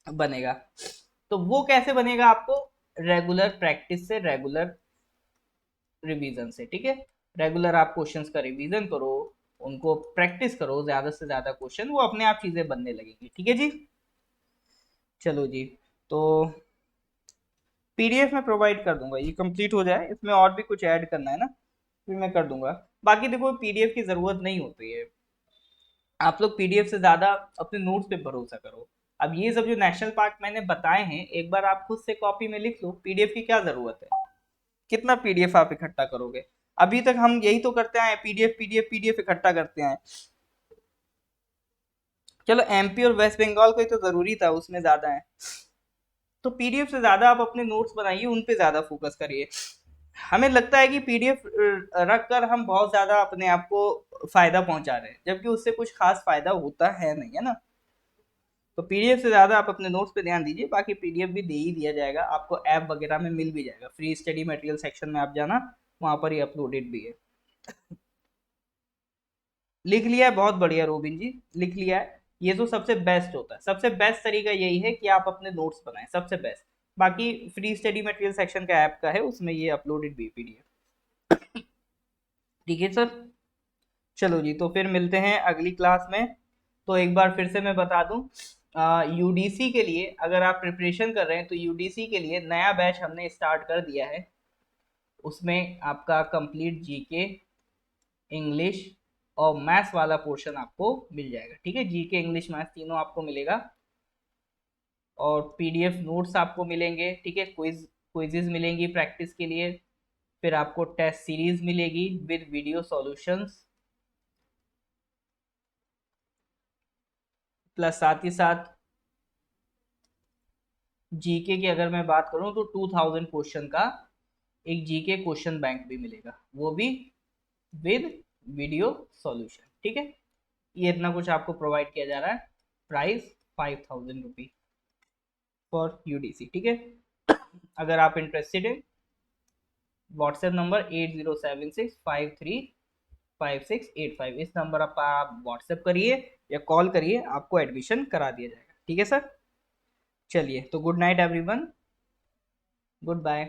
बनेगा। तो वो कैसे बनेगा, आपको रेगुलर प्रैक्टिस से, रेगुलर रिवीजन से, ठीक है। रेगुलर आप क्वेश्चंस का रिवीजन करो, उनको प्रैक्टिस करो, ज्यादा से ज्यादा क्वेश्चन, वो अपने आप चीजें बनने लगेंगी, ठीक है जी। चलो जी, तो पीडीएफ में प्रोवाइड कर दूंगा, ये कंप्लीट हो जाए, इसमें और भी कुछ ऐड करना है ना फिर मैं कर दूंगा। बाकी देखो पीडीएफ की जरूरत नहीं होती है, आप लोग पीडीएफ से ज्यादा अपने नोट्स पे भरोसा करो। अब ये सब जो नेशनल पार्क मैंने बताए हैं एक बार आप खुद से कॉपी में लिख लो, पीडीएफ की क्या जरूरत है, कितना पीडीएफ आप इकट्ठा करोगे। अभी तक हम यही तो करते आए, पीडीएफ पीडीएफ पीडीएफ इकट्ठा करते आए। चलो एमपी और वेस्ट बंगाल को ही तो जरूरी था, उसमें ज्यादा है, तो पीडीएफ से ज्यादा आप अपने नोट्स बनाइए, उन पे ज्यादा फोकस करिए। हमें लगता है कि पीडीएफ रख कर हम बहुत ज्यादा अपने आप को फायदा पहुंचा रहे हैं, जबकि उससे कुछ खास फायदा होता है नहीं, है ना। तो पीडीएफ से ज्यादा आप अपने नोट्स पे ध्यान दीजिए, बाकी पीडीएफ भी दे ही दिया जाएगा आपको, ऐप वगैरह में मिल भी जाएगा, फ्री स्टडी मटेरियल सेक्शन में आप जाना, वहां पर ही अपलोडेड भी है। लिख लिया है, बहुत बढ़िया रोबिन जी, लिख लिया है। ये तो सबसे बेस्ट होता है, सबसे बेस्ट तरीका यही है कि आप अपने नोट्स बनाएं, सबसे बेस्ट। बाकी फ्री स्टडी मटेरियल सेक्शन का ऐप का है, उसमें ये अपलोडेड भी पीडीएफ, ठीक है सर। चलो जी, तो फिर मिलते हैं अगली क्लास में। तो एक बार फिर से मैं बता दूं, यूडीसी के लिए अगर आप प्रिपरेशन कर रहे हैं तो यूडीसी के लिए नया बैच हमने स्टार्ट कर दिया है। उसमें आपका कंप्लीट जीके, इंग्लिश और मैथ्स वाला पोर्शन आपको मिल जाएगा, ठीक है। जीके इंग्लिश मैथ्स तीनों आपको मिलेगा, और पीडीएफ नोट्स आपको मिलेंगे, ठीक है। क्विज़ेस मिलेंगी प्रैक्टिस के लिए, फिर आपको टेस्ट सीरीज मिलेगी विद वीडियो सॉल्यूशंस, प्लस साथ ही साथ जीके की अगर मैं बात करूं तो 2000 क्वेश्चन का एक जीके क्वेश्चन बैंक भी मिलेगा, वो भी विद वीडियो सॉल्यूशन, ठीक है। ये इतना कुछ आपको प्रोवाइड किया जा रहा है, प्राइस 5000 रुपी फॉर यूडीसी, ठीक है। अगर आप इंटरेस्टेड हैं, व्हाट्सएप नंबर 8076535685, इस नंबर पर आप व्हाट्सएप करिए या कॉल करिए, आपको एडमिशन करा दिया जाएगा, ठीक है सर। चलिए, तो good night everyone, good bye.